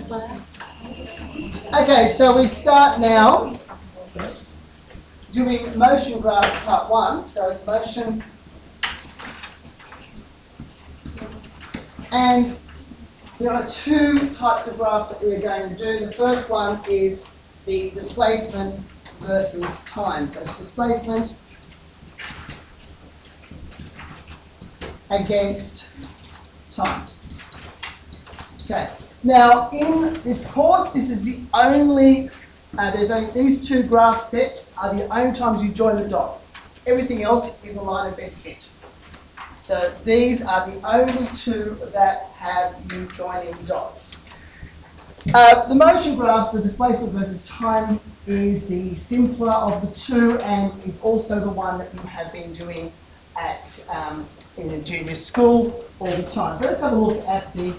Okay, so we start now doing motion graphs part 1. So it's motion. And there are two types of graphs that we're going to do. The first one is the displacement versus time. So it's displacement against time. Okay. Now, in this course, this is the only, there's only these two graph sets are the only times you join the dots. Everything else is a line of best fit. So these are the only two that have you joining dots. The motion graphs, the displacement versus time, is the simpler of the two, and it's also the one that you have been doing at in a junior school all the time. So let's have a look at the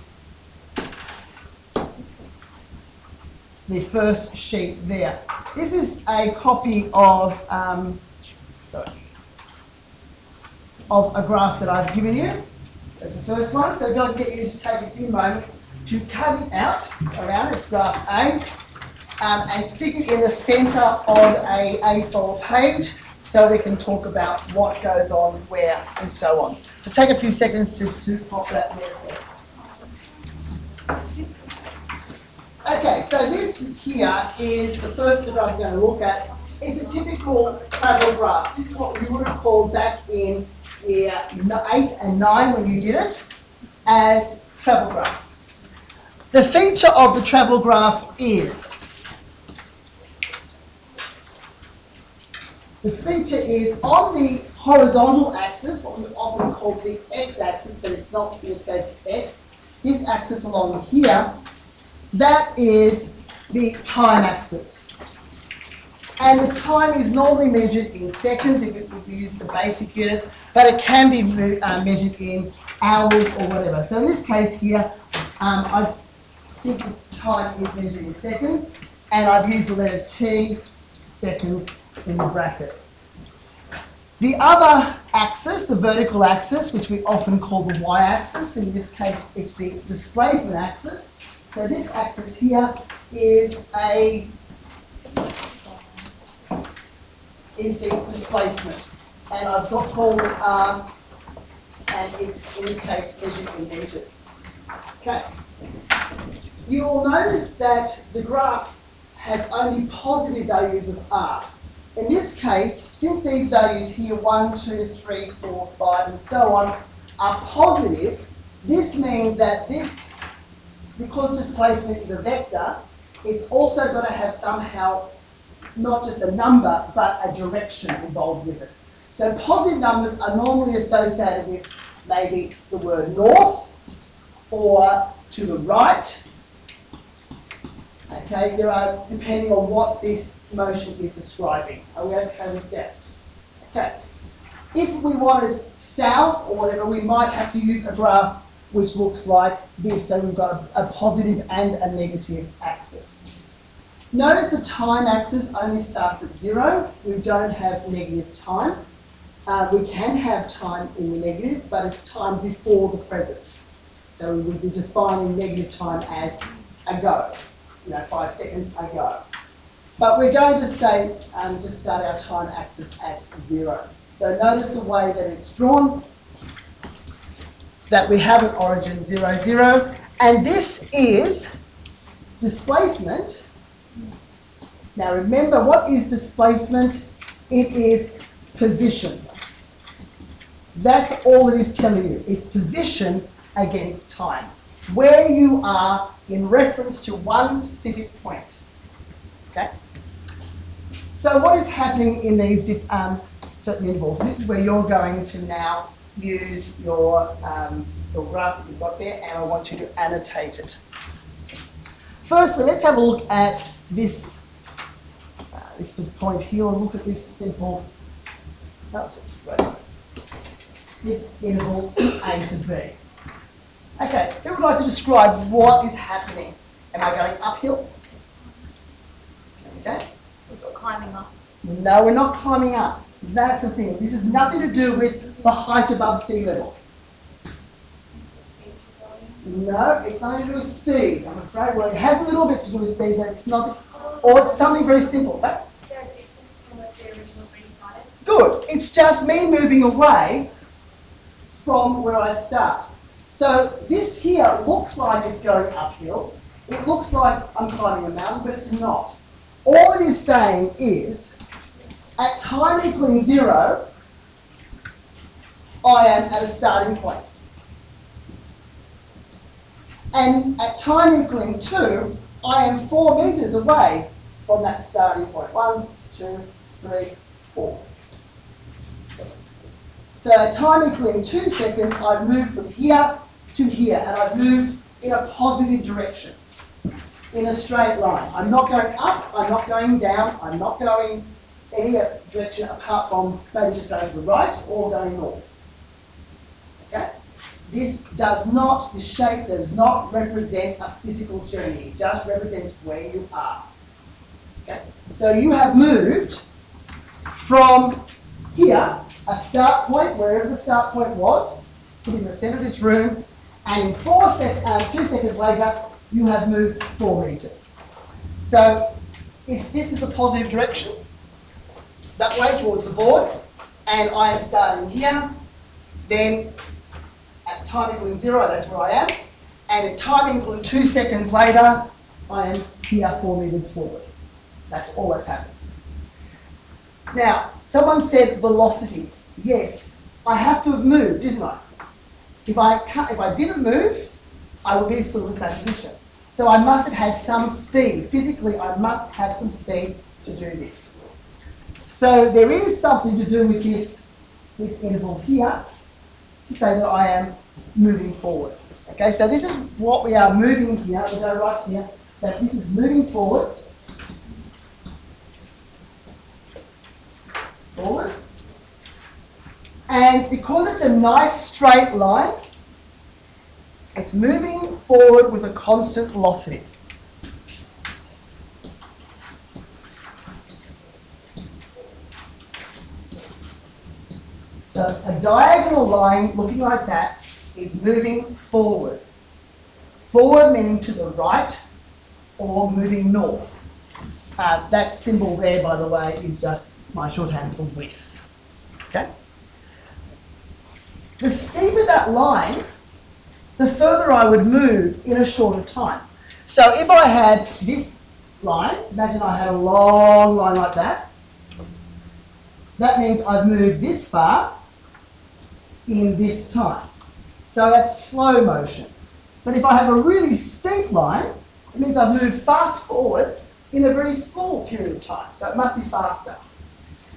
first sheet there. This is a copy of a graph that I've given you. That's the first one. So if I can get you to take a few moments to cut it out around, it's graph A, and stick it in the centre of a A4 page so we can talk about what goes on where and so on. So take a few seconds just to pop that there, please. Okay, so this here is the first graph we're going to look at. It's a typical travel graph. This is what we would have called back in year 8 and 9 when you did it as travel graphs. The feature of the travel graph is, on the horizontal axis, what we often call the x-axis, but it's not in this case x, this axis along here, that is the time axis. And the time is normally measured in seconds if we use the basic units, but it can be measured in hours or whatever. So in this case here, I think its time is measured in seconds, and I've used the letter T, seconds, in the bracket. The other axis, the vertical axis, which we often call the y-axis, but in this case it's the displacement axis. So this axis here is the displacement, and I've got called it R, and it's in this case measured in meters. Okay. You will notice that the graph has only positive values of R. In this case, since these values here, 1, 2, 3, 4, 5, and so on, are positive, this means that this, because displacement is a vector, it's also got to have somehow not just a number, but a direction involved with it. So positive numbers are normally associated with maybe the word north or to the right. Okay, there are, depending on what this motion is describing. Are we okay with that? Okay. If we wanted south or whatever, we might have to use a graph which looks like this. So we've got a positive and a negative axis. Notice the time axis only starts at 0. We don't have negative time. We can have time in the negative, but it's time before the present. So we would be defining negative time as ago. 5 seconds ago. But we're going to say, just start our time axis at 0. So notice the way that it's drawn, that we have an origin 0, 0, and this is displacement. Now remember, what is displacement? It is position. That's all it is telling you. It's position against time. Where you are in reference to one specific point. Okay? So what is happening in these certain intervals? This is where you're going to now use your graph that you've got there, and I want you to annotate it. Firstly, let's have a look at this. This was point here. Look at this simple. This interval A to B. Okay, who would like to describe what is happening? Am I going uphill? Okay. We're climbing up. No, we're not climbing up. That's the thing. This has nothing to do with the height above sea level. No, it's nothing to do with speed, I'm afraid. Well, it has a little bit to do with speed, but it's not, or it's something very simple. But The distance from where the original thing started. good. It's just me moving away from where I start. So this here looks like it's going uphill. It looks like I'm climbing a mountain, but it's not. All it is saying is, at time equaling 0, I am at a starting point. And at time equaling 2, I am 4 metres away from that starting point. 1, 2, 3, 4. So at time equaling 2 seconds, I've moved from here to here, and I've moved in a positive direction, in a straight line. I'm not going up, I'm not going down, I'm not going any direction apart from maybe just going to the right or going north. Okay? This does not, the shape does not represent a physical journey. It just represents where you are. Okay? So you have moved from here, a start point, wherever the start point was, put in the centre of this room, and in 2 seconds later, you have moved 4 metres. So if this is a positive direction, that way towards the board, and I am starting here, then at time equaling 0, that's where I am, and at time equaling 2 seconds later, I am here 4 metres forward. That's all that's happened. Now, someone said velocity. Yes, I have to have moved, didn't I? If I didn't move, I would be still in the same position. So I must have had some speed. Physically, I must have some speed to do this. So there is something to do with this interval here to say that I am moving forward. Okay, so this is what we are moving here. We'll go right here, that this is moving forward. Forward. And because it's a nice straight line, it's moving forward with a constant velocity. So a diagonal line looking like that is moving forward. Forward meaning to the right or moving north. That symbol there, by the way, is just my shorthand for width. Okay? The steeper that line, the further I would move in a shorter time. So if I had this line, imagine I had a long line like that, that means I've moved this far in this time. So that's slow motion. But if I have a really steep line, it means I've moved fast forward in a very small period of time. So it must be faster.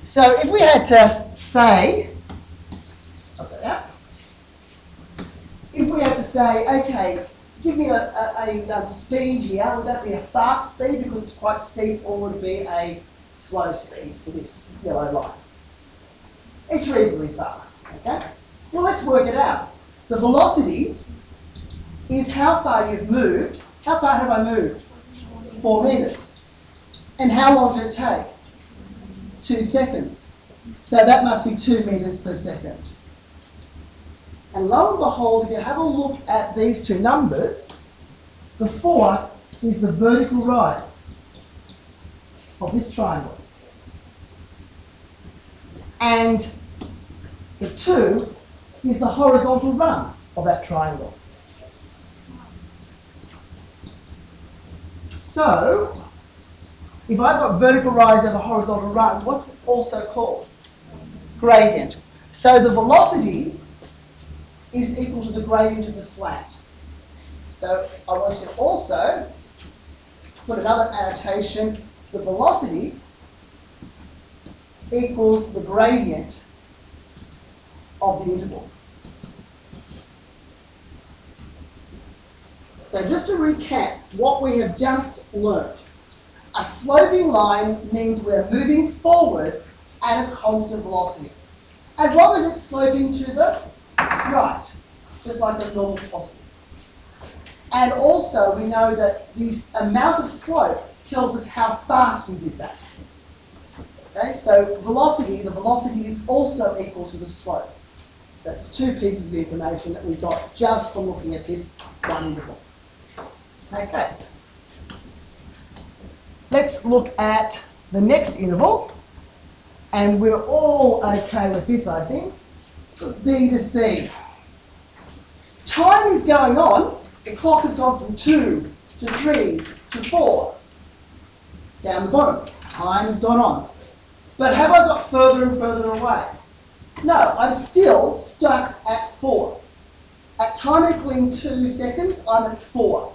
So if we had to say, if we had to say, okay, give me a speed here, would that be a fast speed because it's quite steep, or would it be a slow speed for this yellow line? It's reasonably fast, okay? Well, let's work it out. The velocity is how far you've moved. How far have I moved? 4 metres. And how long did it take? 2 seconds. So that must be 2 metres per second. And lo and behold, if you have a look at these two numbers, the 4 is the vertical rise of this triangle. And the 2 is the horizontal run of that triangle. So, if I've got vertical rise and a horizontal run, what's it also called? Gradient. So the velocity is equal to the gradient of the slant. So I want you to also put another annotation. The velocity equals the gradient of the interval. So just to recap what we have just learnt. A sloping line means we're moving forward at a constant velocity. As long as it's sloping to the right, just like a normal positive. And also we know that the amount of slope tells us how fast we did that. Okay, so velocity, the velocity is also equal to the slope. So it's two pieces of information that we got just from looking at this one interval. Okay. Let's look at the next interval, and we're all okay with this, I think. B to C. Time is going on. The clock has gone from 2 to 3 to 4. Down the bottom. Time has gone on. But have I got further and further away? No, I'm still stuck at 4. At time equaling 2 seconds, I'm at 4.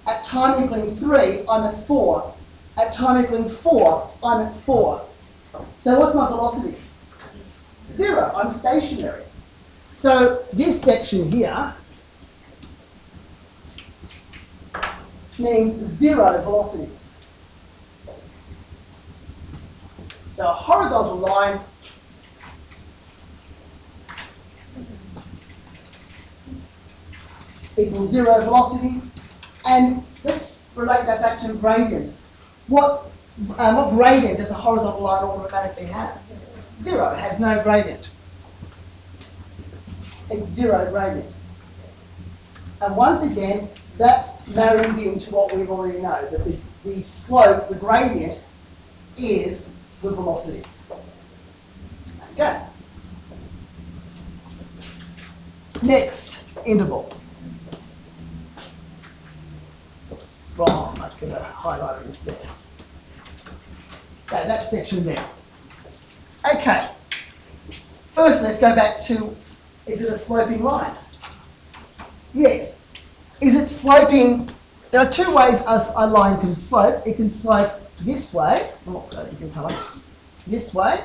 At time equaling 3, I'm at 4. At time equaling 4, I'm at 4. So what's my velocity? 0. I'm stationary. So this section here means 0 velocity. So a horizontal line equals 0 velocity. And let's relate that back to gradient. What gradient does a horizontal line automatically have? 0. It has no gradient. It's 0 gradient. And once again, that marries into what we already know, that the slope, the gradient, is the velocity. Okay. Next interval. Oops, wrong. I'm going to highlight it instead. Okay, that section there. Okay. First, let's go back to, is it a sloping line? Yes. Is it sloping? There are two ways a line can slope. It can slope this way, oh, it's in colour, this way,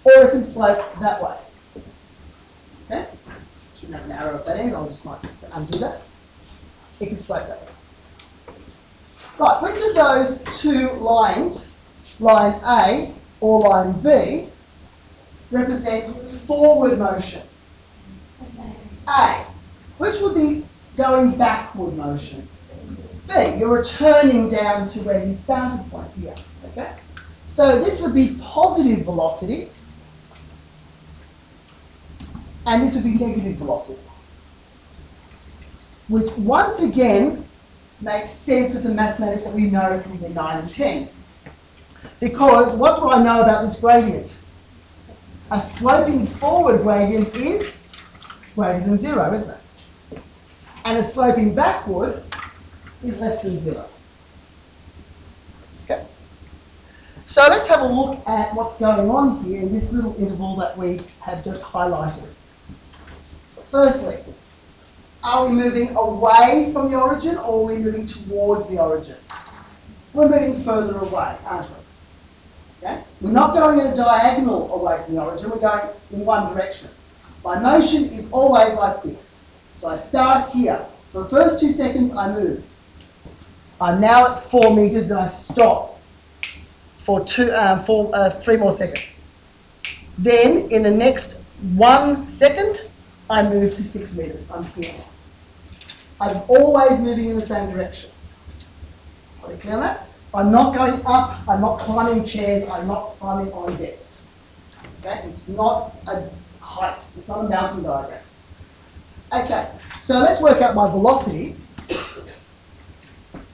or it can slope that way. Okay? Shouldn't have an arrow at that end, I'll just might undo that. It can slope that way. Right, which of those two lines, line A or line B, represents forward motion? A. Which would be going backward motion? B. You're returning down to where you started point here. Okay? So this would be positive velocity, and this would be negative velocity, which once again makes sense with the mathematics that we know from year 9 and 10. Because what do I know about this gradient? A sloping forward gradient is greater than 0, isn't it? And a sloping backward is less than 0. Okay. So let's have a look at what's going on here in this little interval that we have just highlighted. Firstly, are we moving away from the origin or are we moving towards the origin? We're moving further away, aren't we? Okay? We're not going in a diagonal away from the origin, we're going in one direction. My motion is always like this. So I start here. For the first 2 seconds, I move. I'm now at 4 meters and I stop for 3 more seconds. Then, in the next 1 second, I move to 6 meters. I'm here. I'm always moving in the same direction. Are we clear on that? I'm not going up, I'm not climbing chairs, I'm not climbing on desks. Okay? It's not a height, it's not a mountain diagram. Okay, so let's work out my velocity.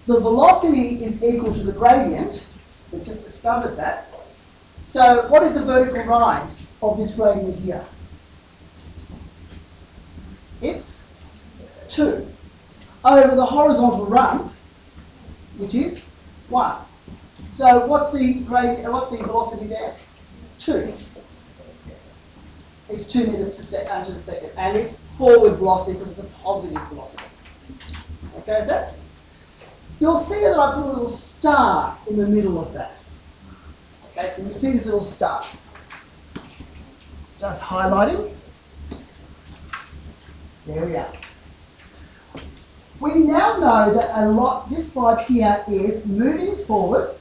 The velocity is equal to the gradient. We've just discovered that. So what is the vertical rise of this gradient here? It's 2 over the horizontal run, which is 1. So what's the velocity there? 2. It's 2 meters to the second, and it's forward velocity because it's a positive velocity. Okay with that? You'll see that I put a little star in the middle of that. Okay, can you see this little star? Just highlighting. There we are. We now know that this slide here is moving forward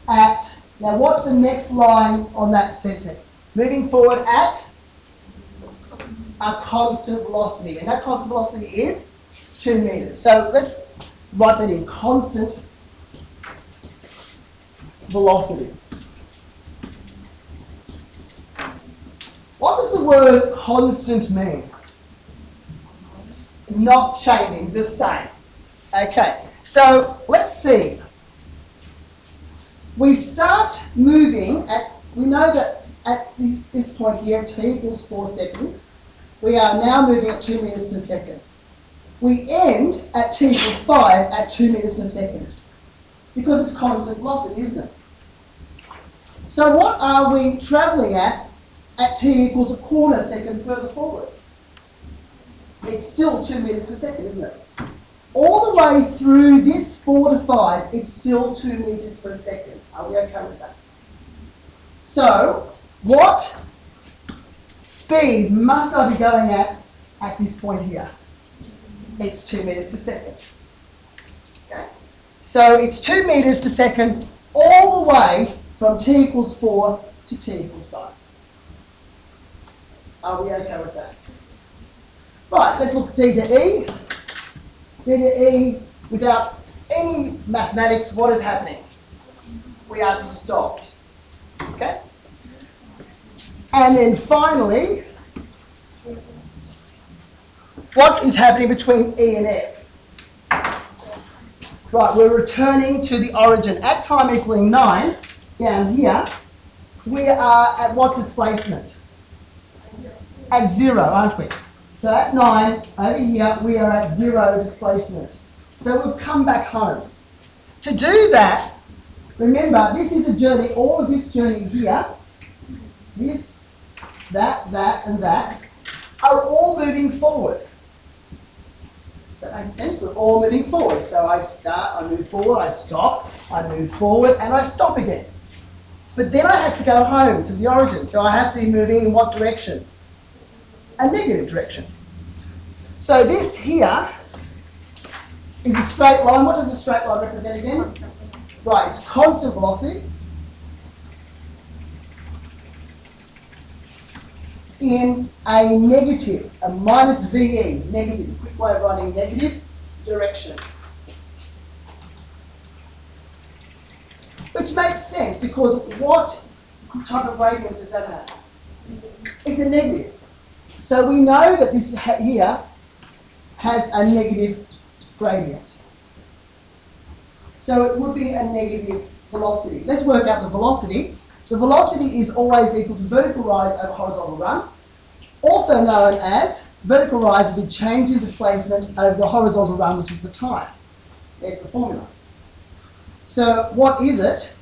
at, now what's the next line on that sentence? Moving forward at a constant velocity, and that constant velocity is 2 meters. So let's write that in, constant velocity. constant mean? Not changing, the same. Okay, so let's see. We start moving at, we know that at this point here, t equals 4 seconds, we are now moving at 2 metres per second. We end at t equals 5 at 2 metres per second. Because it's constant velocity, isn't it? So what are we travelling at t equals a quarter second further forward? It's still 2 metres per second, isn't it? All the way through this 4 to 5, it's still 2 metres per second. Are we okay with that? So, what speed must I be going at this point here? It's 2 metres per second. Okay? So it's 2 metres per second all the way from t equals 4 to t equals 5. Are we okay with that? Right, let's look at d to e. D to e, without any mathematics, what is happening? We are stopped. Okay? And then finally, what is happening between E and F? Right, we're returning to the origin. At time equaling 9, down here, we are at what displacement? At 0, aren't we? So at 9, over here, we are at 0 displacement. So we've come back home. To do that, remember, this is a journey, all of this journey here, this, that, and that, are all moving forward. Does that make sense? We're all moving forward. So I start, I move forward, I stop, I move forward, and I stop again. But then I have to go home to the origin. So I have to be moving in what direction? A negative direction. So this here is a straight line. What does a straight line represent again? Right, it's constant velocity in a negative, a minus VE, negative, a quick way of writing negative direction. Which makes sense because what type of gradient does that have? It's a negative. So we know that this here has a negative gradient. So it would be a negative velocity. Let's work out the velocity. The velocity is always equal to vertical rise over horizontal run, also known as vertical rise with the change in displacement over the horizontal run, which is the time. There's the formula. So what is it?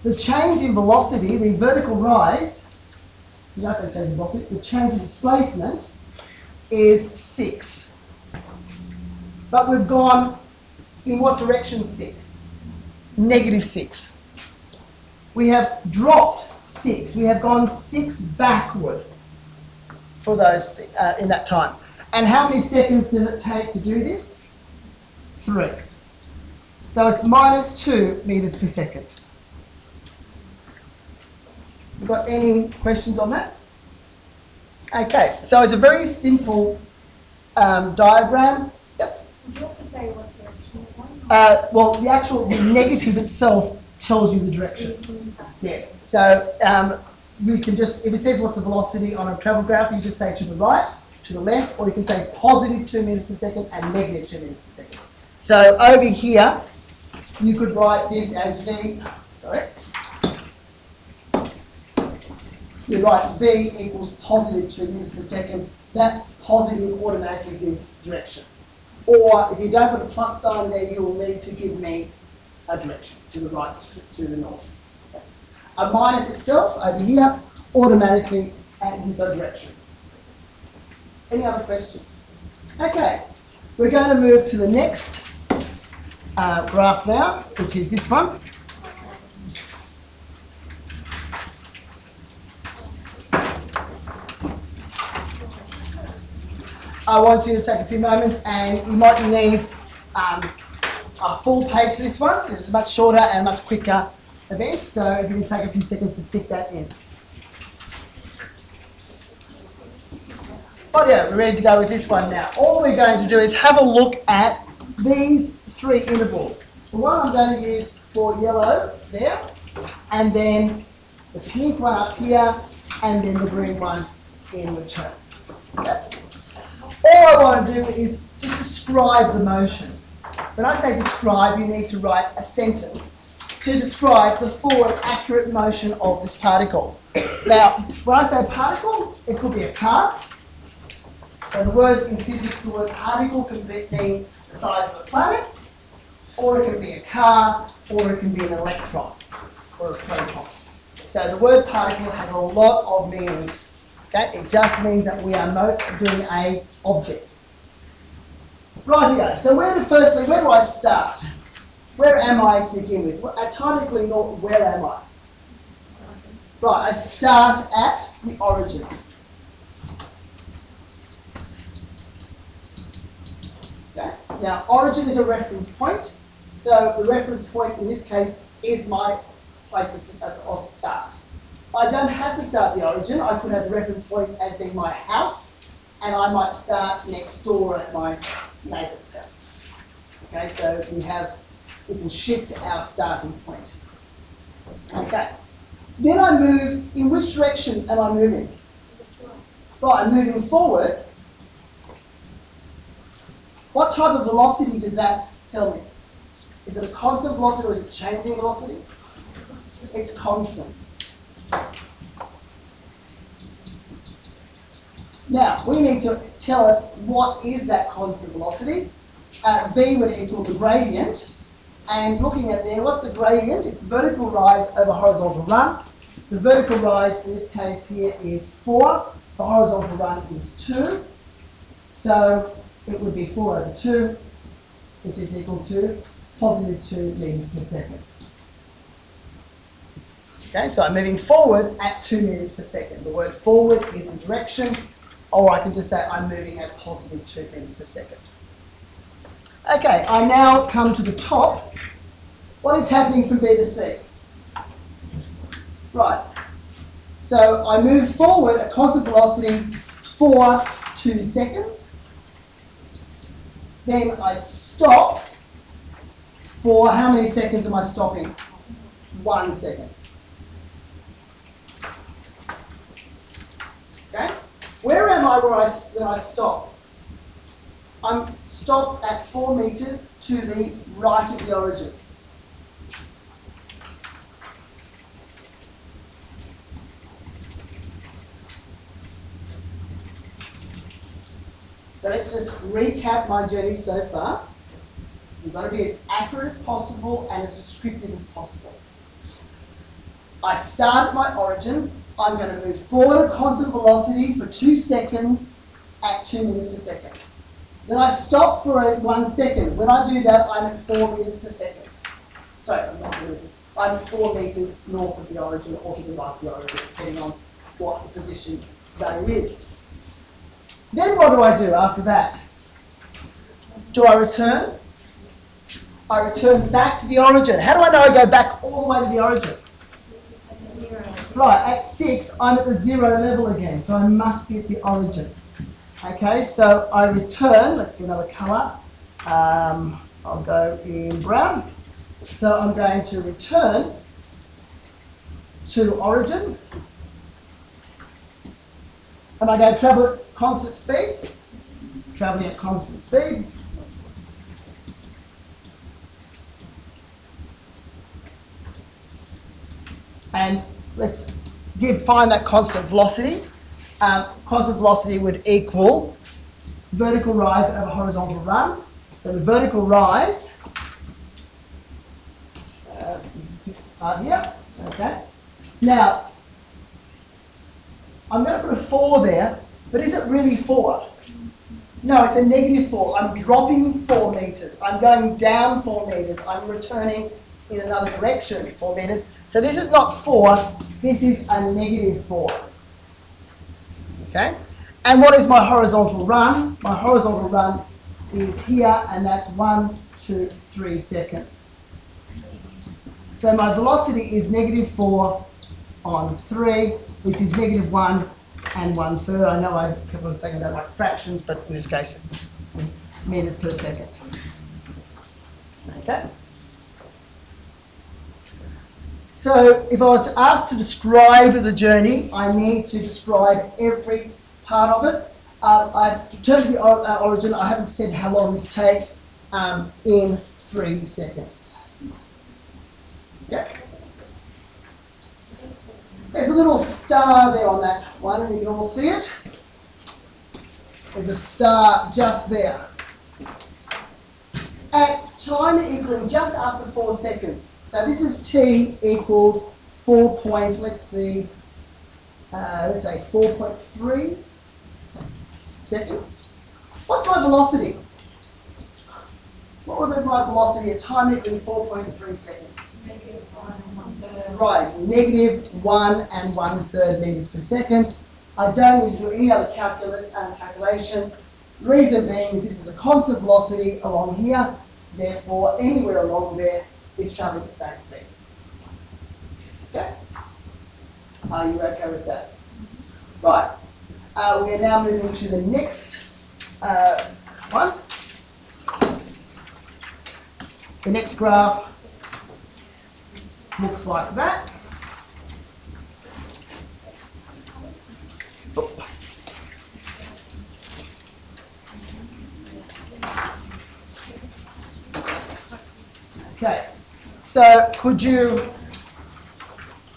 The change in velocity, the vertical rise, did I say change in velocity? The change in displacement is 6. But we've gone in what direction 6? Negative 6. We have dropped 6. We have gone 6 backward for those in that time. And how many seconds did it take to do this? 3. So it's minus 2 metres per second. You got any questions on that? Okay, so it's a very simple diagram. Yep. Would you have to say what direction you're going? Well, the negative itself tells you the direction. Yeah. So we can just, if it says what's the velocity on a travel graph, you just say to the right, to the left, or you can say positive 2 metres per second and negative 2 metres per second. So over here, you could write this as V, sorry. You write V equals positive 2 metres per second. That positive automatically gives direction. Or if you don't put a plus sign there, you'll need to give me a direction to the right, to the north. Okay. A minus itself over here automatically gives a direction. Any other questions? Okay, we're going to move to the next graph now, which is this one. I want you to take a few moments, and you might need a full page for this one. This is a much shorter and much quicker event, so if you can take a few seconds to stick that in. Oh yeah, we're ready to go with this one now. All we're going to do is have a look at these 3 intervals. The one I'm going to use for yellow there, and then the pink one up here, and then the green one in return. Okay? All I want to do is just describe the motion. When I say describe, you need to write a sentence to describe the full and accurate motion of this particle. Now, when I say particle, it could be a car. So the word in physics, the word particle can mean the size of a planet, or it can be a car, or it can be an electron, or a proton. So the word particle has a lot of meanings. Okay? It just means that we are doing an object. Right, so where do I start? Where am I to begin with? Well, atomically, where am I? Right, I start at the origin. Okay. Now, origin is a reference point. So the reference point in this case is my place of start. I don't have to start the origin. I could have the reference point as being my house, and I might start next door at my neighbour's house. Okay, so we can shift our starting point. Okay. Then I move, in which direction am I moving? Right, I'm moving forward. What type of velocity does that tell me? Is it a constant velocity or is it changing velocity? It's constant. Now, we need to tell us what is that constant velocity. V would equal the gradient. And looking at there, what's the gradient? It's vertical rise over horizontal run. The vertical rise in this case here is 4. The horizontal run is 2. So it would be 4 over 2, which is equal to positive 2 meters per second. Okay, so I'm moving forward at 2 meters per second. The word forward is the direction, or I can just say I'm moving at positive 2 meters per second. Okay, I now come to the top. What is happening from B to C? Right, so I move forward at constant velocity for 2 seconds. Then I stop for how many seconds am I stopping? 1 second. Okay? Where am I when I stop? I'm stopped at 4 meters to the right of the origin. So let's just recap my journey so far. You've got to be as accurate as possible and as descriptive as possible. I start at my origin. I'm going to move forward at constant velocity for 2 seconds at 2 meters per second. Then I stop for 1 second. When I do that, I'm at 4 meters per second. Sorry, I'm not meters. I'm 4 meters north of the origin or to the right of the origin, depending on what the position value is. Then what do I do after that? Do I return? I return back to the origin. How do I know I go back all the way to the origin? Right, at 6, I'm at the 0 level again, so I must be at the origin. Okay, so I return. Let's get another colour. I'll go in brown. So I'm going to return to origin. Am I going to travel at constant speed? Travelling at constant speed. And let's find that constant velocity. Constant velocity would equal vertical rise over horizontal run. So the vertical rise, this is this part here, okay. Now, I'm going to put a 4 there, but is it really 4? No, it's a negative 4. I'm dropping 4 meters. I'm going down 4 meters. I'm returning in another direction 4 meters. So this is not 4, this is a negative 4. Okay? And what is my horizontal run? My horizontal run is here, and that's 1, 2, 3 seconds. So my velocity is negative 4 on 3, which is negative 1 and 1/3. I know I kept on saying I don't like fractions, but in this case, it's meters per second. Okay? So if I was to ask to describe the journey, I need to describe every part of it. I've returned to the origin. I haven't said how long this takes in 3 seconds. Okay. There's a little star there on that one, and you can all see it. There's a star just there. At time equaling just after 4 seconds. So this is t equals 4 point, let's say 4.3 seconds. What's my velocity? What would be my velocity at time equaling 4.3 seconds? Right, -1 1/3 meters per second. I don't need to do any other calculation. Reason being is this is a constant velocity along here, therefore anywhere along there is travelling at the same speed. Okay? Are you okay with that? Right. We are now moving to the next one. The next graph looks like that. Okay, so could you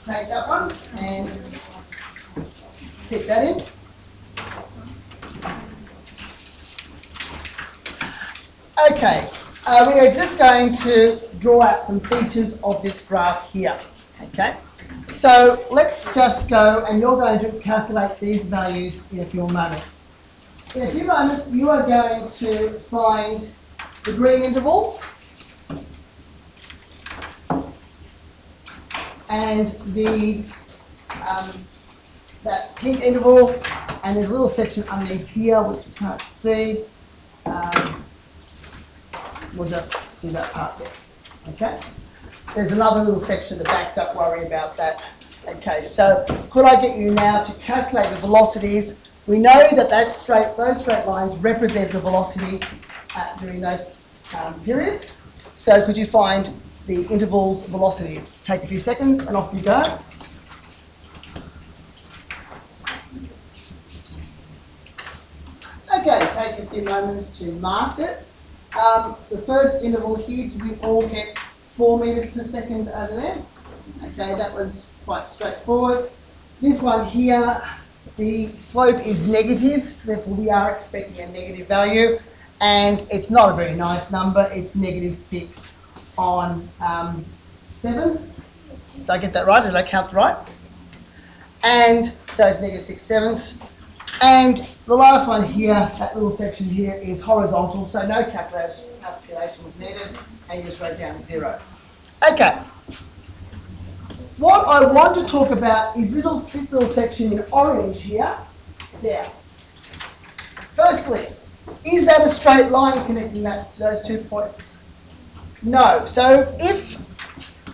take that one and stick that in? Okay, we are just going to draw out some features of this graph here. Okay, so let's just go, and you're going to calculate these values in a few moments. In a few moments, you are going to find the green interval and the that pink interval, and there's a little section underneath here which you can't see. We'll just do that part there. Okay. There's another little section at the back. Don't worry about that. Okay. So could I get you now to calculate the velocities? We know that those straight lines represent the velocity during those periods. So could you find the interval's velocities? Take a few seconds and off you go. Okay, take a few moments to mark it. The first interval here, did we all get 4 meters per second over there? Okay, that one's quite straightforward. This one here, the slope is negative, so therefore we are expecting a negative value, and it's not a very nice number. It's -6 on 7. Did I get that right? Did I count right? And so it's -6/7. And the last one here, that little section here, is horizontal, so no calculation was needed, and you just wrote down 0. Okay. What I want to talk about is this little section in orange here, there. Firstly, is that a straight line connecting those 2 points? No. So if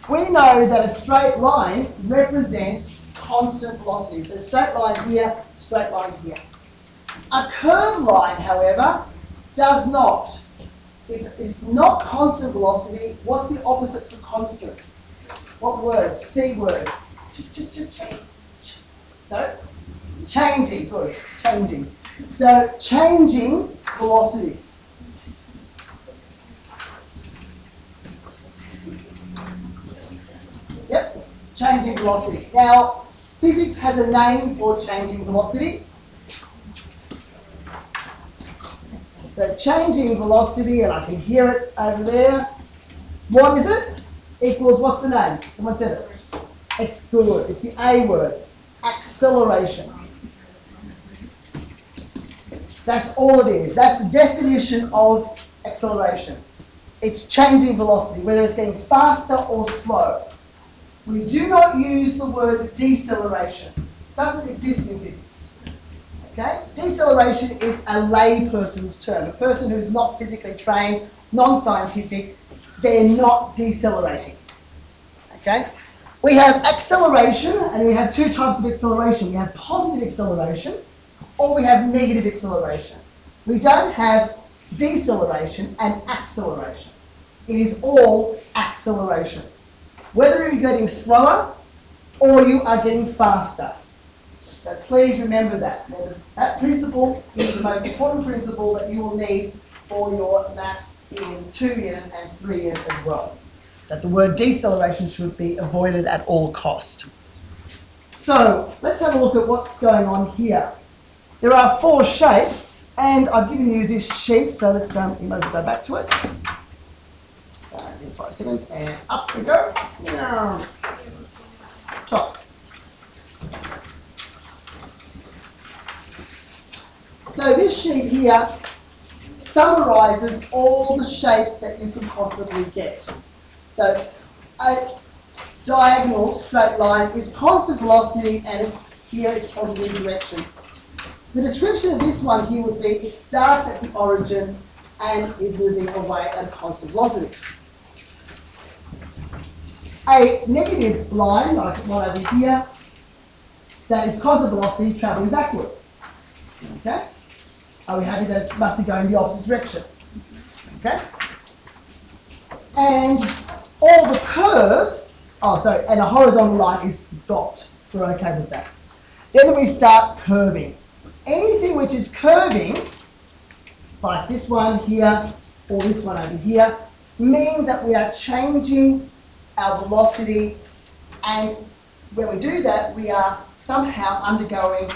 we know that a straight line represents constant velocity, so straight line here, straight line here. A curved line, however, does not. If it's not constant velocity, what's the opposite for constant? What word? C word. So, changing. Good. Changing. So, changing velocity. Yep. Changing velocity. Now, physics has a name for changing velocity. So changing velocity, and I can hear it over there. What is it? Equals, what's the name? Someone said it. Good. It's the A word. Acceleration. That's all it is. That's the definition of acceleration. It's changing velocity, whether it's getting faster or slow. We do not use the word deceleration. It doesn't exist in physics. Okay? Deceleration is a layperson's term. A person who's not physically trained, non-scientific, they're not decelerating. Okay? We have acceleration, and we have 2 types of acceleration. We have positive acceleration, or we have negative acceleration. We don't have deceleration and acceleration. It is all acceleration. Whether you're getting slower or you are getting faster. So please remember that. That principle is the most important principle that you will need for your maths in 2 year and 3 year as well. That the word deceleration should be avoided at all cost. So let's have a look at what's going on here. There are 4 shapes, and I've given you this sheet, so let's you might as well go back to it. In 5 seconds, and up we go. Top. So this sheet here summarises all the shapes that you could possibly get. So a diagonal straight line is constant velocity, and it's positive direction. The description of this one here would be it starts at the origin and is moving away at a constant velocity. A negative line, like one over here, that is constant velocity travelling backward. Okay? Are we happy that it must be going the opposite direction? Okay? And all the curves, and a horizontal line is stopped. We're okay with that. Then we start curving. Anything which is curving, like this one here or this one over here, means that we are changing our velocity, and when we do that, we are somehow undergoing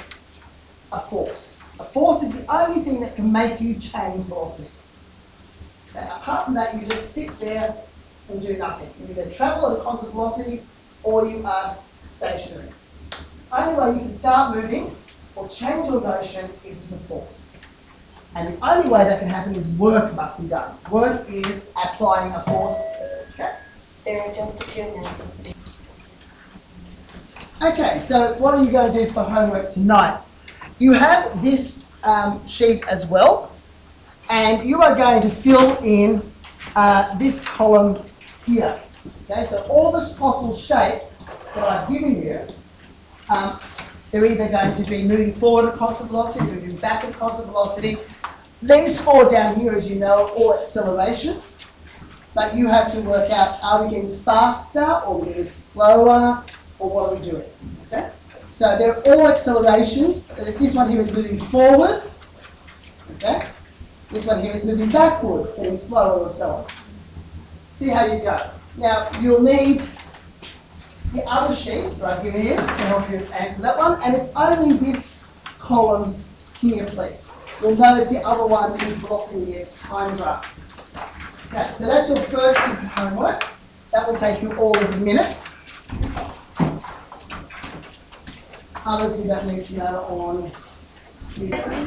a force. A force is the only thing that can make you change velocity. Okay, apart from that, you just sit there and do nothing. You either travel at a constant velocity or you are stationary. Only way you can start moving or change your motion is with a force. And the only way that can happen is work must be done. Work is applying a force. Okay? There are just 2 now. Okay, so what are you going to do for homework tonight? You have this sheet as well, and you are going to fill in this column here. Okay, so all the possible shapes that I've given you, they're either going to be moving forward at constant velocity, moving back at constant velocity. These 4 down here, as you know, are all accelerations, but you have to work out, are we getting faster or getting slower, or what are we doing? Okay? So they're all accelerations. This one here is moving forward. Okay? This one here is moving backward, getting slower or so on. See how you go. Now, you'll need the other sheet that I've given you to help you answer that one, and it's only this column here, please. You'll notice the other one is velocity against time graphs. Okay, so that's your first piece of homework. That will take you all of a minute. Others we don't need to know on video.